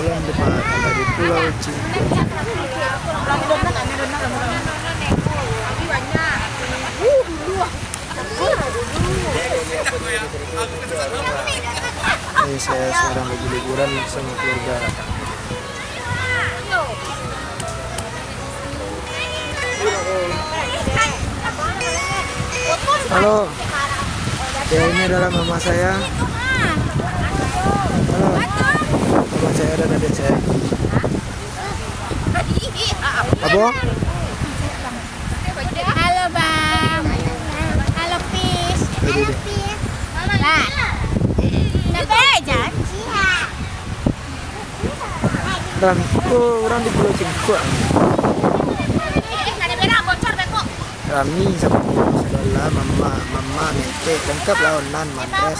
bulan depan dari Pulau Cinta. Saya sekarang lagi liburan sama keluarga. Halo, ya ini adalah mama saya. Halo, mama saya dan adik saya. Apa? Halo bang, halo Pis, Halo Pis, lah, sampai janji ya. Dan orang di Pulau Cingkuk. Ada merah bocor beko. Rami sama saudara mama, mama, mente, lengkap lah onan, mantres.